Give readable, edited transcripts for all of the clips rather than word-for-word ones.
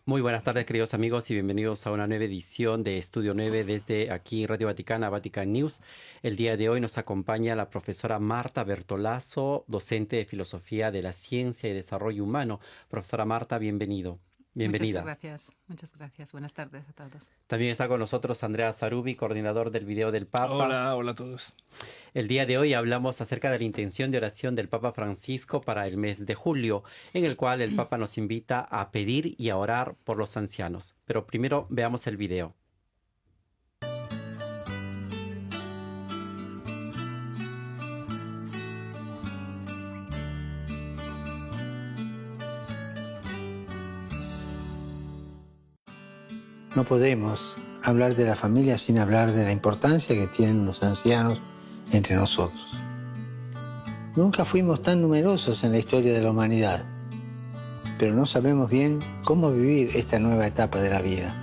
Muy buenas tardes, queridos amigos, y bienvenidos a una nueva edición de Estudio 9 desde aquí Radio Vaticana, Vatican News. El día de hoy nos acompaña la profesora Marta Bertolaso, docente de Filosofía de la Ciencia y Desarrollo Humano. Profesora Marta, Muchas bienvenida. gracias, muchas gracias. Buenas tardes a todos. También está con nosotros Andrea Sarubi, coordinador del video del Papa. Hola, hola a todos. El día de hoy hablamos acerca de la intención de oración del Papa Francisco para el mes de julio, en el cual el Papa nos invita a pedir y a orar por los ancianos. Pero primero veamos el video. No podemos hablar de la familia sin hablar de la importancia que tienen los ancianos entre nosotros. Nunca fuimos tan numerosos en la historia de la humanidad, pero no sabemos bien cómo vivir esta nueva etapa de la vida.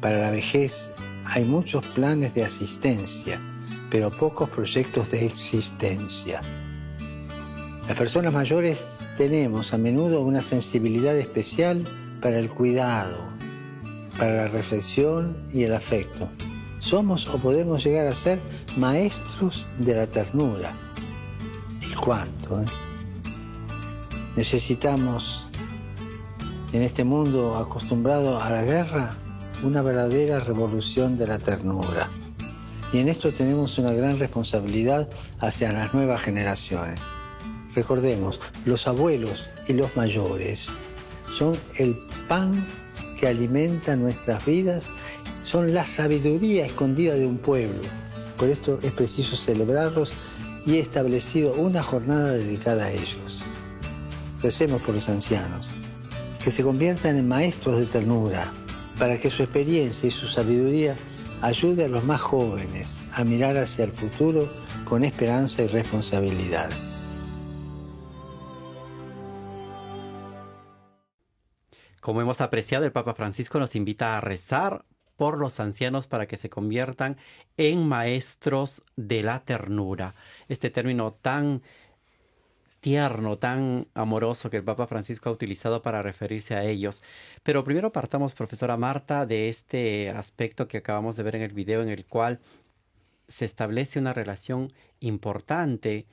Para la vejez hay muchos planes de asistencia, pero pocos proyectos de existencia. Las personas mayores tenemos a menudo una sensibilidad especial para el cuidado, para la reflexión y el afecto. Somos o podemos llegar a ser maestros de la ternura. ¿Y cuánto? Necesitamos, en este mundo acostumbrado a la guerra, una verdadera revolución de la ternura. Y en esto tenemos una gran responsabilidad hacia las nuevas generaciones. Recordemos, los abuelos y los mayores son el pan que alimenta nuestras vidas, son la sabiduría escondida de un pueblo. Por esto es preciso celebrarlos y he establecido una jornada dedicada a ellos. Recemos por los ancianos, que se conviertan en maestros de ternura, para que su experiencia y su sabiduría ayude a los más jóvenes a mirar hacia el futuro con esperanza y responsabilidad. Como hemos apreciado, el Papa Francisco nos invita a rezar por los ancianos para que se conviertan en maestros de la ternura. Este término tan tierno, tan amoroso que el Papa Francisco ha utilizado para referirse a ellos. Pero primero partamos, profesora Marta, de este aspecto que acabamos de ver en el video, en el cual se establece una relación importante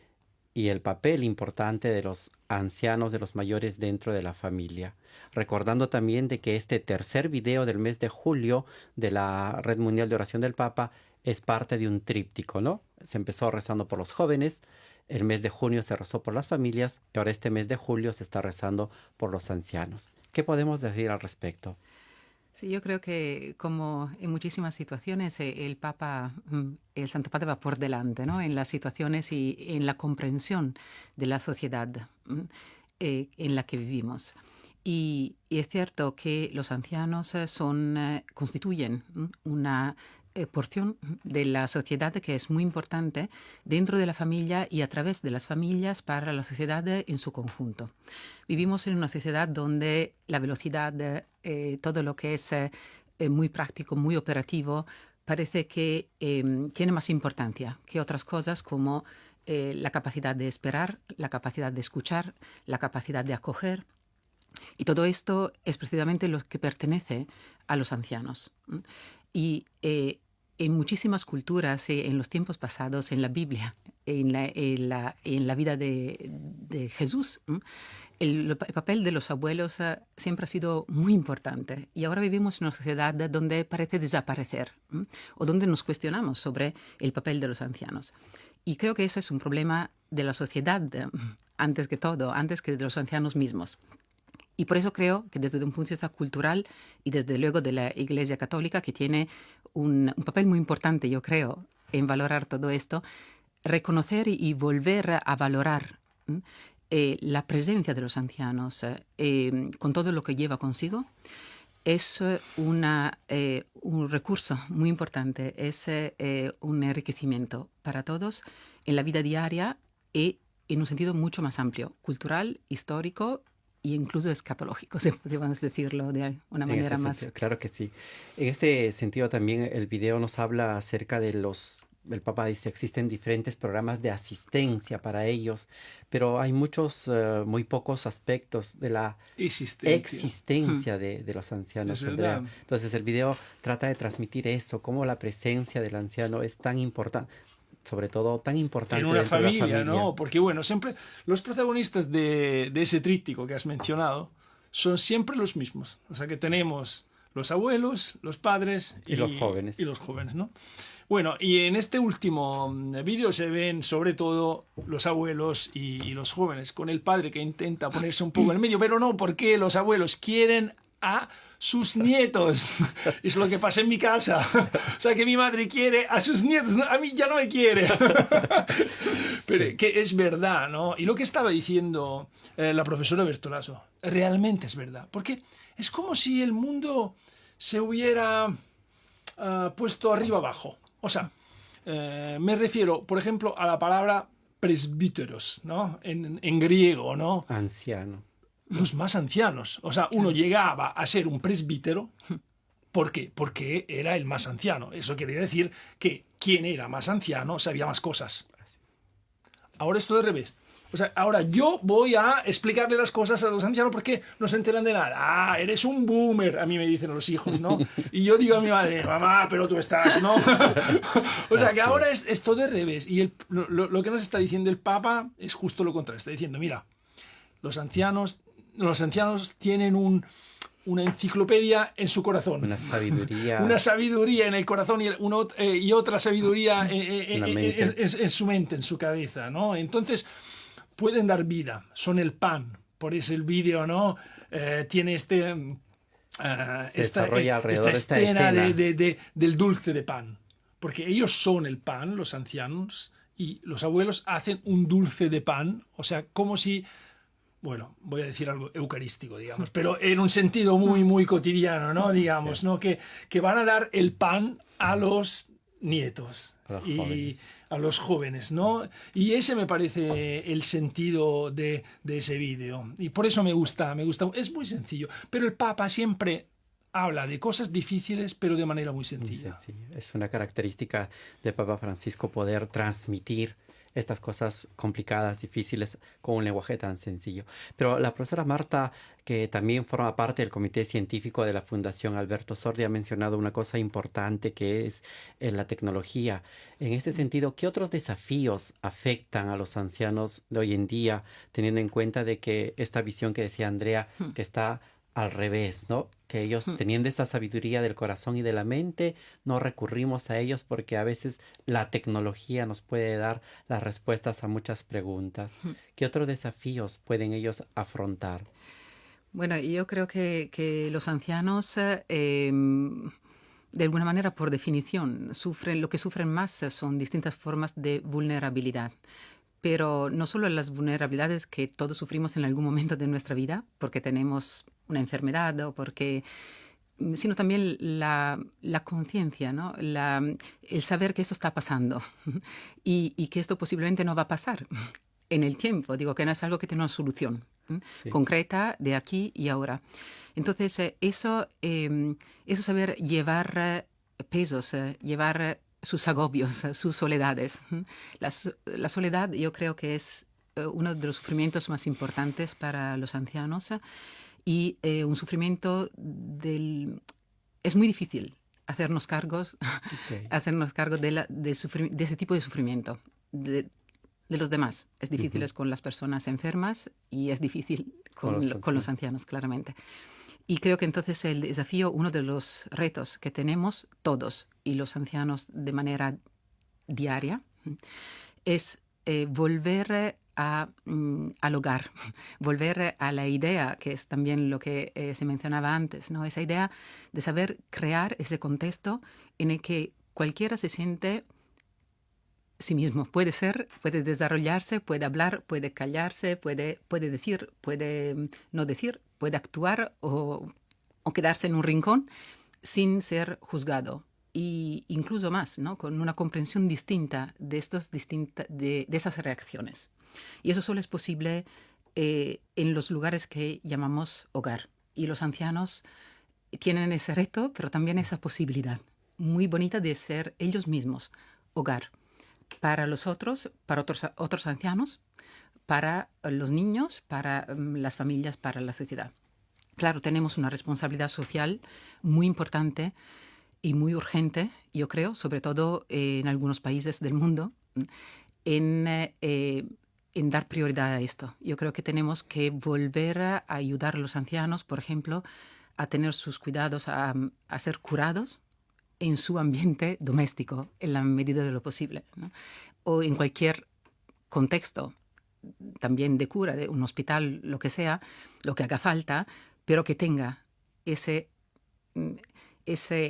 y el papel importante de los ancianos, de los mayores dentro de la familia. Recordando también de que este tercer video del mes de julio de la Red Mundial de Oración del Papa es parte de un tríptico, ¿no? Se empezó rezando por los jóvenes, el mes de junio se rezó por las familias y ahora este mes de julio se está rezando por los ancianos. ¿Qué podemos decir al respecto? Sí, yo creo que como en muchísimas situaciones el Papa, el Santo Padre va por delante, ¿no? En las situaciones y en la comprensión de la sociedad en la que vivimos. Y es cierto que los ancianos constituyen una porción de la sociedad que es muy importante dentro de la familia y a través de las familias para la sociedad en su conjunto. Vivimos en una sociedad donde la velocidad, todo lo que es muy práctico, muy operativo, parece que tiene más importancia que otras cosas como la capacidad de esperar, la capacidad de escuchar, la capacidad de acoger. Y todo esto es precisamente lo que pertenece a los ancianos. Y en muchísimas culturas, en los tiempos pasados, en la Biblia, en la vida de Jesús, el papel de los abuelos siempre ha sido muy importante. Y ahora vivimos en una sociedad donde parece desaparecer, o donde nos cuestionamos sobre el papel de los ancianos. Y creo que eso es un problema de la sociedad, antes que todo, antes que de los ancianos mismos. Y por eso creo que desde un punto de vista cultural y desde luego de la Iglesia Católica, que tiene un papel muy importante, yo creo, en valorar todo esto, reconocer y volver a valorar la presencia de los ancianos con todo lo que lleva consigo, es un recurso muy importante, es un enriquecimiento para todos en la vida diaria y en un sentido mucho más amplio, cultural, histórico e incluso escatológico, si podemos decirlo de una En este manera más. sentido, claro que sí. En este sentido también el video nos habla acerca de el Papa dice, existen diferentes programas de asistencia para ellos, pero hay muy pocos aspectos de la existencia de los ancianos, Es Andrea. verdad. Entonces el video trata de transmitir eso, cómo la presencia del anciano es tan importante, sobre todo tan importante En una dentro de la familia, familia. ¿no? Porque, bueno, siempre los protagonistas de ese tríptico que has mencionado son siempre los mismos. O sea, que tenemos los abuelos, los padres Y los jóvenes. Y los jóvenes, ¿no? Bueno, y en este último vídeo se ven sobre todo los abuelos y los jóvenes, con el padre que intenta ponerse un poco en el medio, pero no, porque los abuelos quieren a sus nietos. Es lo que pasa en mi casa. O sea, que mi madre quiere a sus nietos, a mí ya no me quiere. Pero que es verdad, ¿no? Y lo que estaba diciendo la profesora Bertolaso, realmente es verdad. Porque es como si el mundo se hubiera puesto arriba abajo. O sea, me refiero, por ejemplo, a la palabra presbíteros, ¿no? En griego, ¿no? Anciano. Los más ancianos. O sea, uno llegaba a ser un presbítero. ¿Por qué? Porque era el más anciano. Eso quiere decir que quien era más anciano sabía más cosas. Ahora es todo al revés. O sea, ahora yo voy a explicarle las cosas a los ancianos porque no se enteran de nada. Ah, eres un boomer, a mí me dicen los hijos, ¿no? Y yo digo a mi madre, mamá, pero tú estás, ¿no? O sea, que ahora es todo al revés. Y lo que nos está diciendo el Papa es justo lo contrario. Está diciendo, mira, los ancianos tienen una enciclopedia en su corazón. Una sabiduría. Una sabiduría en el corazón y otra sabiduría en su mente, en su cabeza, ¿no? Entonces, pueden dar vida, son el pan. Por eso el vídeo, ¿no? Tiene esta desarrolla alrededor de esta escena escena. del dulce de pan. Porque ellos son el pan, los ancianos, y los abuelos hacen un dulce de pan, o sea, como si... Bueno, voy a decir algo eucarístico, digamos, pero en un sentido muy, muy cotidiano, ¿no? Digamos, ¿no? Que van a dar el pan a los nietos y a los jóvenes, ¿no? Y ese me parece el sentido de ese vídeo. Y por eso me gusta. Es muy sencillo. Pero el Papa siempre habla de cosas difíciles, pero de manera muy sencilla. Sí, es una característica de Papa Francisco poder transmitir estas cosas complicadas, difíciles, con un lenguaje tan sencillo. Pero la profesora Marta, que también forma parte del comité científico de la Fundación Alberto Sordi, ha mencionado una cosa importante que es la tecnología. En ese sentido, ¿qué otros desafíos afectan a los ancianos de hoy en día, teniendo en cuenta de que esta visión que decía Andrea, que está al revés, ¿no? Que ellos, teniendo esa sabiduría del corazón y de la mente, no recurrimos a ellos porque a veces la tecnología nos puede dar las respuestas a muchas preguntas. ¿Qué otros desafíos pueden ellos afrontar? Bueno, yo creo que los ancianos, de alguna manera, por definición, lo que sufren más son distintas formas de vulnerabilidad. Pero no solo las vulnerabilidades que todos sufrimos en algún momento de nuestra vida, porque tenemos una enfermedad o sino también la conciencia, ¿no? El saber que esto está pasando y que esto posiblemente no va a pasar en el tiempo. Digo, que no es algo que tiene una solución concreta de aquí y ahora. Entonces, eso saber llevar pesos, llevar sus agobios, sus soledades. La soledad yo creo que es uno de los sufrimientos más importantes para los ancianos y un sufrimiento es muy difícil hacernos cargo de ese tipo de sufrimiento de los demás. Es difícil con las personas enfermas y es difícil con los ancianos, claramente. Y creo que entonces el desafío, uno de los retos que tenemos todos y los ancianos de manera diaria, es volver al hogar, volver a la idea, que es también lo que se mencionaba antes, ¿no? Esa idea de saber crear ese contexto en el que cualquiera se siente sí mismo. Puede desarrollarse, puede hablar, puede callarse, puede decir, puede no decir, puede actuar o quedarse en un rincón sin ser juzgado. Y incluso más, ¿no? Con una comprensión distinta de esas reacciones. Y eso solo es posible en los lugares que llamamos hogar. Y los ancianos tienen ese reto, pero también esa posibilidad muy bonita de ser ellos mismos hogar. para los otros, para otros ancianos, para los niños, para las familias, para la sociedad. Claro, tenemos una responsabilidad social muy importante y muy urgente, yo creo, sobre todo en algunos países del mundo, en dar prioridad a esto. Yo creo que tenemos que volver a ayudar a los ancianos, por ejemplo, a tener sus cuidados, a ser curados en su ambiente doméstico, en la medida de lo posible, ¿no? O en cualquier contexto, también de cura, de un hospital, lo que sea, lo que haga falta, pero que tenga ese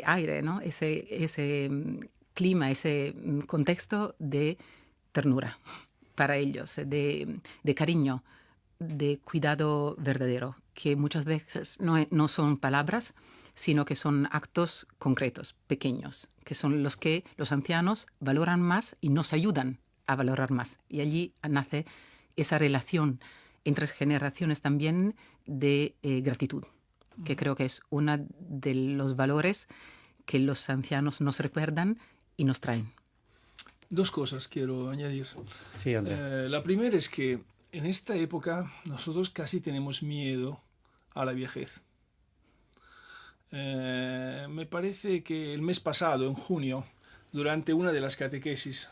aire, ¿no? ese clima, ese contexto de ternura para ellos, de cariño, de cuidado verdadero, que muchas veces no son palabras, sino que son actos concretos, pequeños, que son los que los ancianos valoran más y nos ayudan a valorar más. Y allí nace esa relación entre generaciones también de gratitud, que creo que es uno de los valores que los ancianos nos recuerdan y nos traen. Dos cosas quiero añadir. Sí, Andrea. La primera es que en esta época nosotros casi tenemos miedo a la vejez. Me parece que el mes pasado, en junio, durante una de las catequesis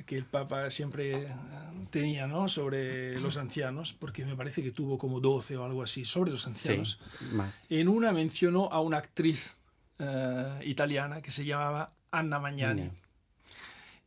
que el Papa siempre tenía, ¿no?, sobre los ancianos, porque me parece que tuvo como 12 o algo así, sobre los ancianos, Sí, más. en una mencionó a una actriz italiana que se llamaba Anna Magnani. Bien.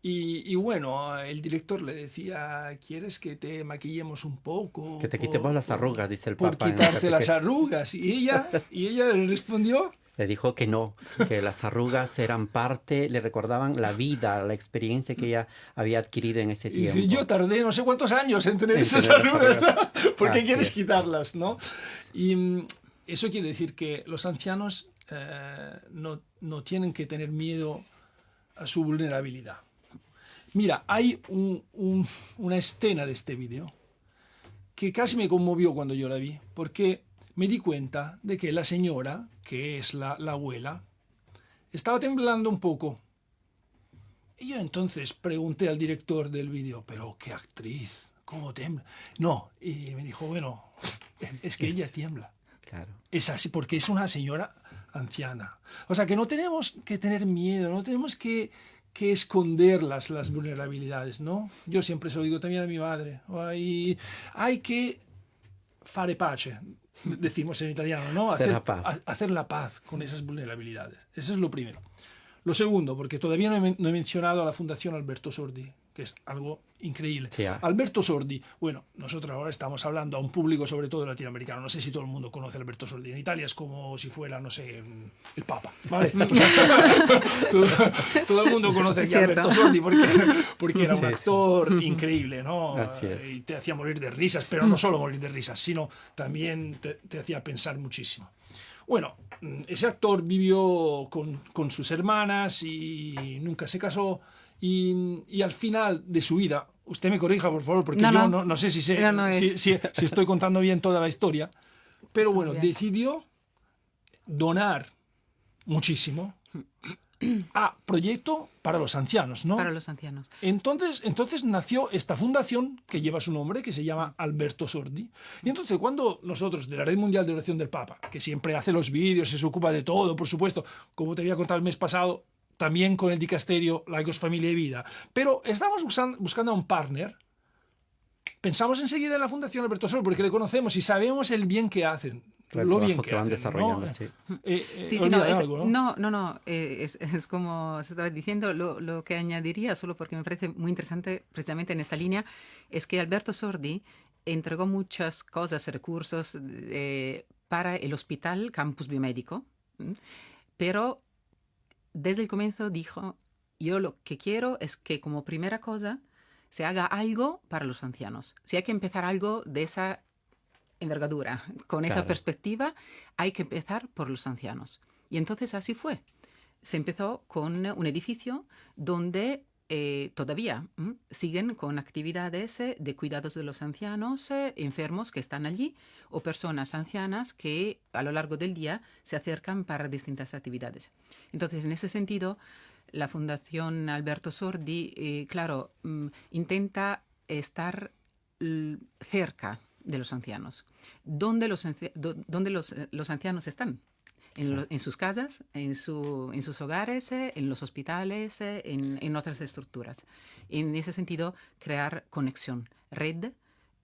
Y bueno, el director le decía, ¿quieres que te maquillemos un poco? Que te quitemos las arrugas, dice el Por Papa. quitarte las arrugas. Y ella le respondió, Le dijo que no, que las arrugas eran parte, le recordaban la vida, la experiencia que ella había adquirido en ese y dice, tiempo. yo tardé no sé cuántos años en tener En esas tener las arrugas. ¿Por qué Así quieres es. quitarlas, no? Y eso quiere decir que los ancianos no tienen que tener miedo a su vulnerabilidad. Mira, hay una escena de este vídeo que casi me conmovió cuando yo la vi, porque me di cuenta de que la señora, que es la abuela, estaba temblando un poco. Y yo entonces pregunté al director del vídeo, pero qué actriz, ¿cómo tembla? No, y me dijo, bueno, es que ella tiembla. Claro. Es así, porque es una señora anciana. O sea, que no tenemos que tener miedo, no tenemos que esconder las vulnerabilidades, ¿no? Yo siempre se lo digo también a mi madre. Hay que fare pace, decimos en italiano, ¿no? Hacer la paz con esas vulnerabilidades. Eso es lo primero. Lo segundo, porque todavía no he mencionado a la Fundación Alberto Sordi, que es algo increíble. Sí, Alberto Sordi, bueno, nosotros ahora estamos hablando a un público sobre todo latinoamericano. No sé si todo el mundo conoce a Alberto Sordi. En Italia es como si fuera, no sé, el Papa, ¿vale? O sea, todo el mundo conoce aquí a Alberto Sordi porque era un actor increíble, ¿no? Así es. Y te hacía morir de risas, pero no solo morir de risas, sino también te hacía pensar muchísimo. Bueno, ese actor vivió con sus hermanas y nunca se casó. Y al final de su vida, usted me corrija, por favor, porque yo no sé si estoy contando bien toda la historia, pero bueno, decidió donar muchísimo a proyecto para los ancianos, ¿no? Para los ancianos. Entonces nació esta fundación que lleva su nombre, que se llama Alberto Sordi. Y entonces cuando nosotros, de la Red Mundial de Oración del Papa, que siempre hace los vídeos, se ocupa de todo, por supuesto, como te había contado el mes pasado, también con el dicasterio Laicos, Familia y Vida, pero estamos buscando a un partner. Pensamos enseguida en la Fundación Alberto Sordi porque le conocemos y sabemos el bien que hacen. Lo bien que van hacen, desarrollando, ¿no? sí. Sí, es como se estaba diciendo, lo que añadiría, solo porque me parece muy interesante precisamente en esta línea, es que Alberto Sordi entregó muchas cosas, recursos para el Hospital Campus Biomédico, pero desde el comienzo dijo, yo lo que quiero es que como primera cosa se haga algo para los ancianos. Si hay que empezar algo de esa envergadura, con esa perspectiva, hay que empezar por los ancianos. Y entonces así fue. Se empezó con un edificio donde todavía siguen con actividades de cuidados de los ancianos, enfermos que están allí, o personas ancianas que a lo largo del día se acercan para distintas actividades. Entonces, en ese sentido, la Fundación Alberto Sordi, claro, intenta estar cerca de los ancianos. ¿Dónde los ancianos están? En sus casas, en sus hogares, en los hospitales, en otras estructuras. En ese sentido, crear conexión, red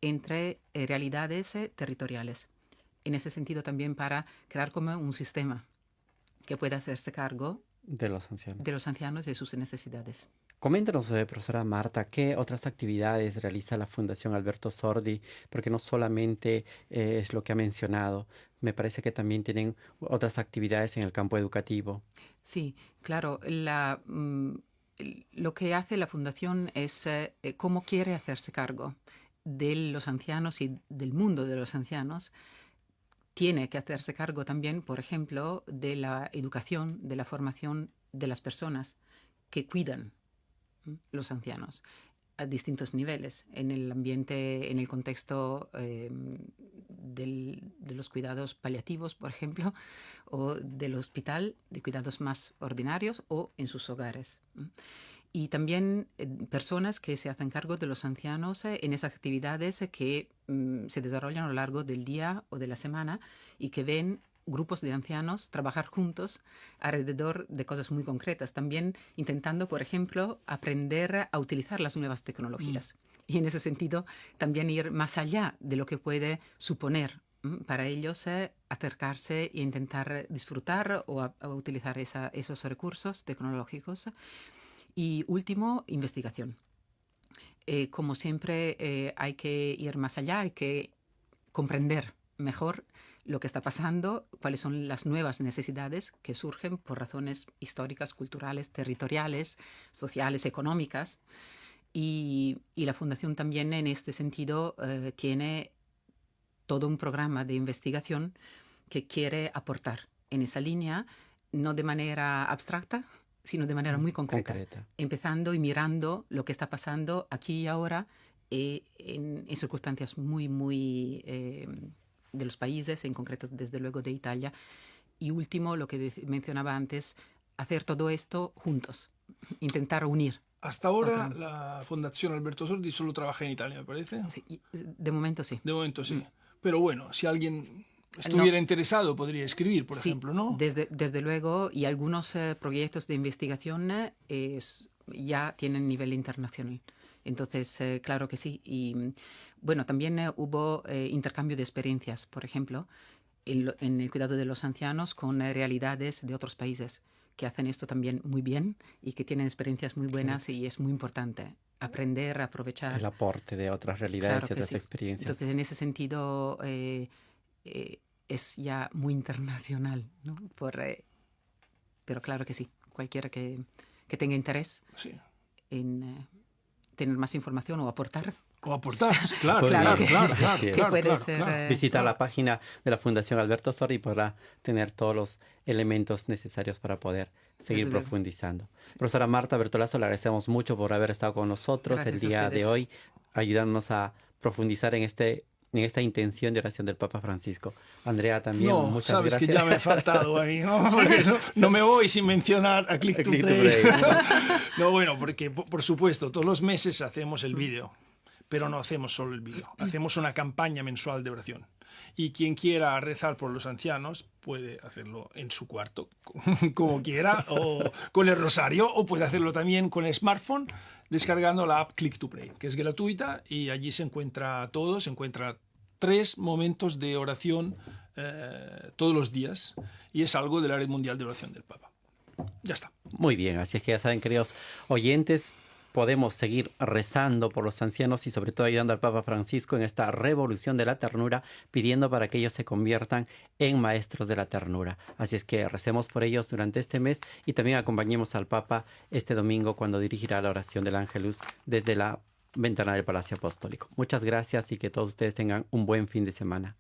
entre realidades territoriales. En ese sentido también para crear como un sistema que pueda hacerse cargo de los ancianos y de sus necesidades. Coméntanos, profesora Marta, ¿qué otras actividades realiza la Fundación Alberto Sordi? Porque no solamente es lo que ha mencionado, me parece que también tienen otras actividades en el campo educativo. Sí, claro. Lo que hace la Fundación es cómo quiere hacerse cargo de los ancianos y del mundo de los ancianos. Tiene que hacerse cargo también, por ejemplo, de la educación, de la formación de las personas que cuidan los ancianos a distintos niveles, en el ambiente, en el contexto de los cuidados paliativos, por ejemplo, o del hospital, de cuidados más ordinarios, o en sus hogares. Y también personas que se hacen cargo de los ancianos en esas actividades que se desarrollan a lo largo del día o de la semana y que ven grupos de ancianos trabajar juntos alrededor de cosas muy concretas. También intentando, por ejemplo, aprender a utilizar las nuevas tecnologías. Y en ese sentido, también ir más allá de lo que puede suponer para ellos acercarse e intentar disfrutar o a utilizar esos recursos tecnológicos. Y último, investigación. Como siempre, hay que ir más allá, hay que comprender mejor lo que está pasando, cuáles son las nuevas necesidades que surgen por razones históricas, culturales, territoriales, sociales, económicas. Y la Fundación también en este sentido tiene todo un programa de investigación que quiere aportar en esa línea, no de manera abstracta, sino de manera muy concreta. Empezando y mirando lo que está pasando aquí y ahora en circunstancias muy de los países, en concreto desde luego de Italia. Y último, lo que mencionaba antes, hacer todo esto juntos, intentar unir. Hasta ahora la Fundación Alberto Sordi solo trabaja en Italia, me parece. Sí, de momento sí. De momento sí. Pero bueno, si alguien estuviera interesado, podría escribir, por ejemplo, ¿no? Desde luego, y algunos proyectos de investigación ya tienen nivel internacional. Entonces, claro que sí. Y bueno, también hubo intercambio de experiencias, por ejemplo, en el cuidado de los ancianos con realidades de otros países que hacen esto también muy bien y que tienen experiencias muy buenas, y es muy importante aprender, aprovechar. El aporte de otras realidades y otras experiencias. Entonces, en ese sentido, es ya muy internacional, ¿no? Pero claro que sí, cualquiera que tenga interés en tener más información o aportar. O aportar, claro. Puede ser. Visita la página de la Fundación Alberto Sordi y podrá tener todos los elementos necesarios para poder seguir profundizando. Profesora Marta Bertolaso, le agradecemos mucho por haber estado con nosotros el día de hoy, ayudándonos a profundizar en esta intención de oración del Papa Francisco. Andrea, también, muchas gracias. Sabes que ya me ha faltado a mí, ¿no? Porque no me voy sin mencionar a Click to Pray. No, bueno, porque por supuesto, todos los meses hacemos el vídeo, pero no hacemos solo el vídeo. Hacemos una campaña mensual de oración. Y quien quiera rezar por los ancianos puede hacerlo en su cuarto, como quiera, o con el rosario, o puede hacerlo también con el smartphone, descargando la app Click to Pray, que es gratuita, y allí se encuentra 3 momentos de oración todos los días, y es algo de la Red Mundial de Oración del Papa. Ya está. Muy bien, así es que ya saben, queridos oyentes, podemos seguir rezando por los ancianos y sobre todo ayudando al Papa Francisco en esta revolución de la ternura, pidiendo para que ellos se conviertan en maestros de la ternura. Así es que recemos por ellos durante este mes y también acompañemos al Papa este domingo cuando dirigirá la oración del Ángelus desde la ventana del Palacio Apostólico. Muchas gracias y que todos ustedes tengan un buen fin de semana.